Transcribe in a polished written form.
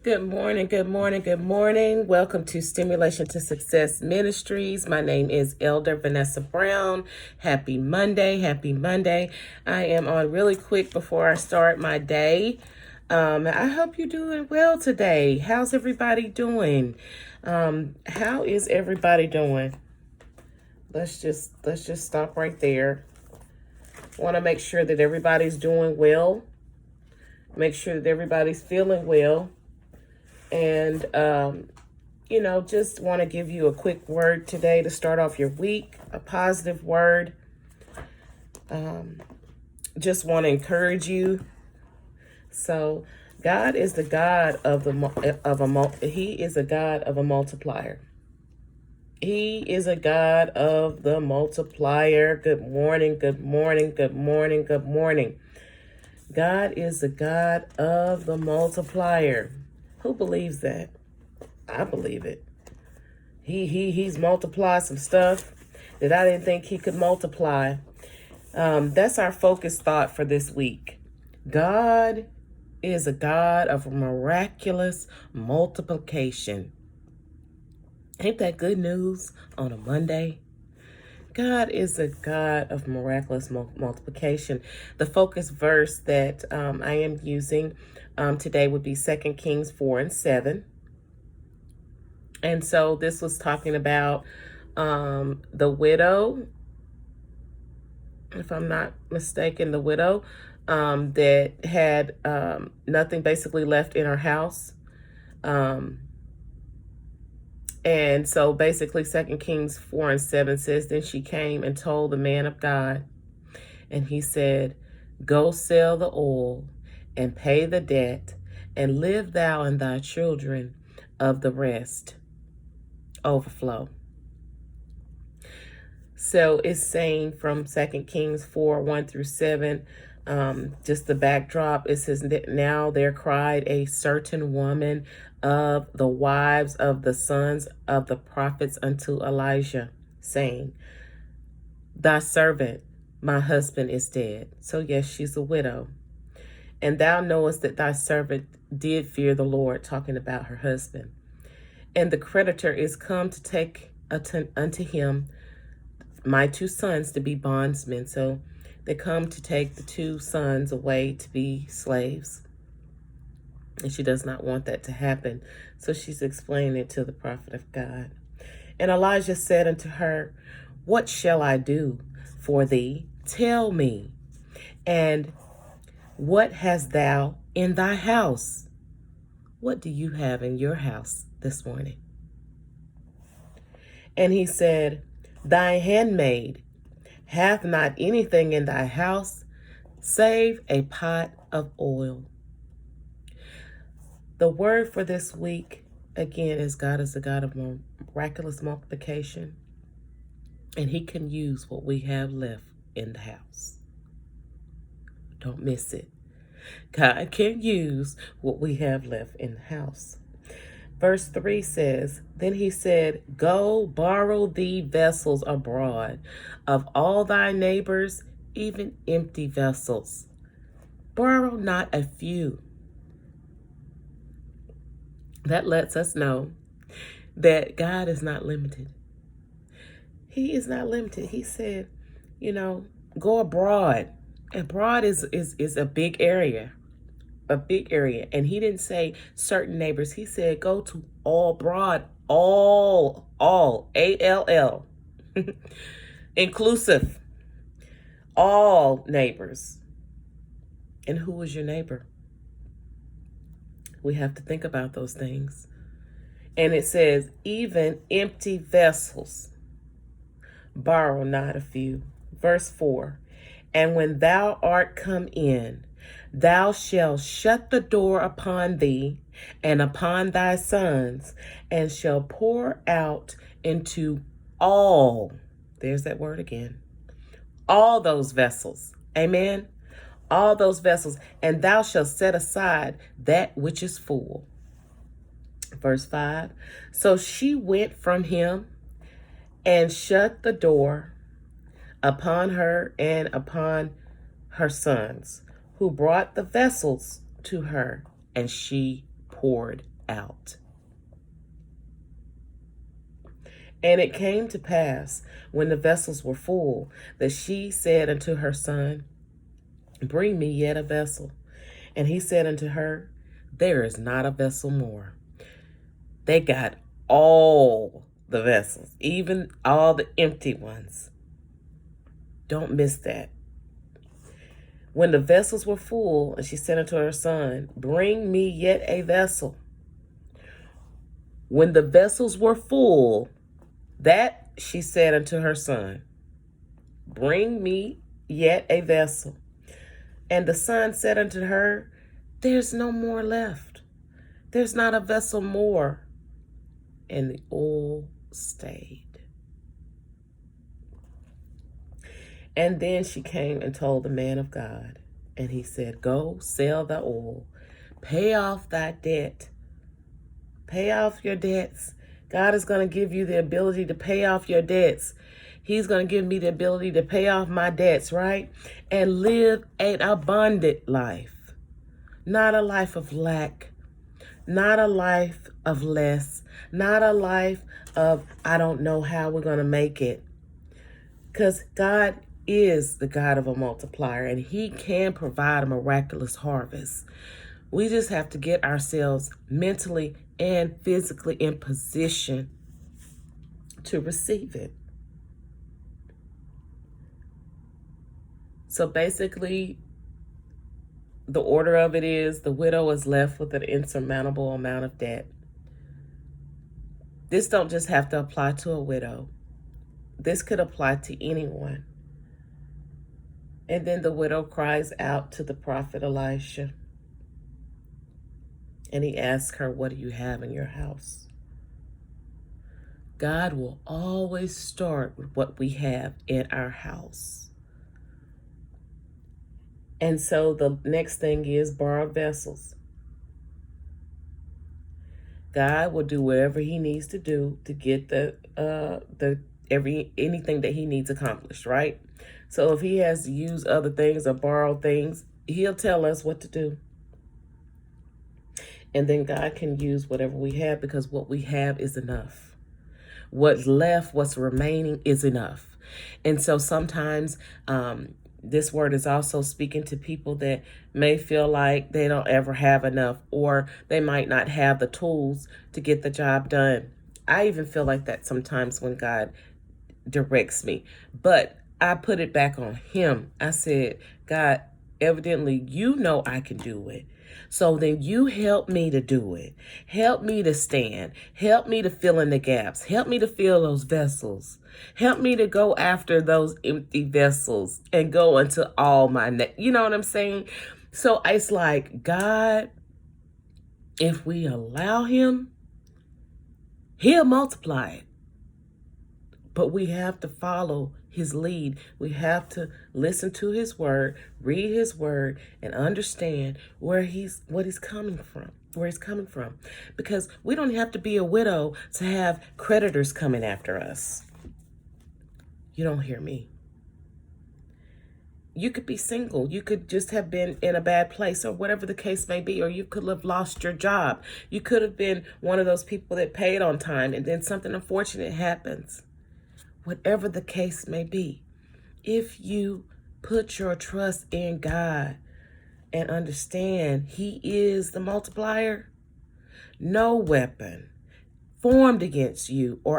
Good morning, good morning, good morning. Welcome to Stimulation to Success Ministries. My name is Elder Vanessa Brown. Happy Monday, happy Monday. I am on really quick before I start my day. I hope you're doing well today. How's everybody doing? How is everybody doing? Let's just stop right there. Want to make sure that everybody's doing well. Make sure that everybody's feeling well. And, just want to give you a quick word today to start off your week, a positive word. Just want to encourage you. So God is the God He is a God of a multiplier. He is a God of the multiplier. Good morning, good morning, good morning, good morning. God is the God of the multiplier. Who believes that? I believe it. He's multiplied some stuff that I didn't think he could multiply. That's our focus thought for this week. God is a God of miraculous multiplication. Ain't that good news on a Monday? God is a God of miraculous multiplication. The focus verse that I am using today would be 2 Kings 4:7. And so this was talking about the widow, if I'm not mistaken, the widow that had nothing basically left in her house. And so basically 2 Kings 4:7 says, then she came and told the man of God, and he said, go sell the oil and pay the debt, and live thou and thy children of the rest. Overflow. So it's saying from 2 Kings 4:1-7, just the backdrop, it says, now there cried a certain woman of the wives of the sons of the prophets unto Elijah, saying, thy servant, my husband, is dead. So yes, she's a widow. And thou knowest that thy servant did fear the Lord, talking about her husband. And the creditor is come to take unto him my two sons to be bondsmen. So they come to take the two sons away to be slaves. And she does not want that to happen. So she's explaining it to the prophet of God. And Elijah said unto her, what shall I do for thee? Tell me. And what hast thou in thy house? What do you have in your house this morning? And he said, thy handmaid hath not anything in thy house save a pot of oil. The word for this week, again, is God is a God of miraculous multiplication, and he can use what we have left in the house. Don't miss it. God can use what we have left in the house. Verse 3 says, then he said, go borrow thee vessels abroad of all thy neighbors, even empty vessels. Borrow not a few. That lets us know that God is not limited. He is not limited. He said, go abroad. Abroad is a big area. A big area. And he didn't say certain neighbors. He said go to all broad, all, A-L-L, inclusive, all neighbors. And who is your neighbor? We have to think about those things. And it says, even empty vessels, borrow not a few. Verse 4, and when thou art come in, thou shalt shut the door upon thee and upon thy sons, and shall pour out into all, there's that word again, all those vessels. Amen. All those vessels, and thou shalt set aside that which is full. Verse 5, so she went from him and shut the door upon her and upon her sons, who brought the vessels to her, and she poured out. And it came to pass, when the vessels were full, that she said unto her son, bring me yet a vessel. And he said unto her, there is not a vessel more. They got all the vessels, even all the empty ones. Don't miss that. When the vessels were full, and she said unto her son, bring me yet a vessel. When the vessels were full, that she said unto her son, bring me yet a vessel. And the son said unto her, there's no more left. There's not a vessel more. And the oil stayed. And then she came and told the man of God. And he said, go sell the oil. Pay off thy debt. Pay off your debts. God is going to give you the ability to pay off your debts. He's going to give me the ability to pay off my debts, right? And live an abundant life. Not a life of lack. Not a life of less. Not a life of, I don't know how we're going to make it. Because God is the God of a multiplier, and he can provide a miraculous harvest. We just have to get ourselves mentally and physically in position to receive it. So basically, the order of it is the widow is left with an insurmountable amount of debt. This don't just have to apply to a widow. This could apply to anyone. And then the widow cries out to the prophet Elisha. And he asks her, what do you have in your house? God will always start with what we have in our house. And so the next thing is borrow vessels. God will do whatever he needs to do to get anything that he needs accomplished, right? So if he has to use other things or borrow things, he'll tell us what to do. And then God can use whatever we have, because what we have is enough. What's left, what's remaining is enough. And so sometimes this word is also speaking to people that may feel like they don't ever have enough, or they might not have the tools to get the job done. I even feel like that sometimes when God directs me. But I put it back on him. I said, God, evidently you know I can do it. So then you help me to do it. Help me to stand. Help me to fill in the gaps. Help me to fill those vessels. Help me to go after those empty vessels and go into all my, you know what I'm saying? So it's like, God, if we allow him, he'll multiply it. But we have to follow his lead. We have to listen to his word, read his word, and understand what he's coming from. Because we don't have to be a widow to have creditors coming after us. You don't hear me. You could be single. You could just have been in a bad place, or whatever the case may be, or you could have lost your job. You could have been one of those people that paid on time and then something unfortunate happens. Whatever the case may be, if you put your trust in God and understand he is the multiplier, no weapon formed against you or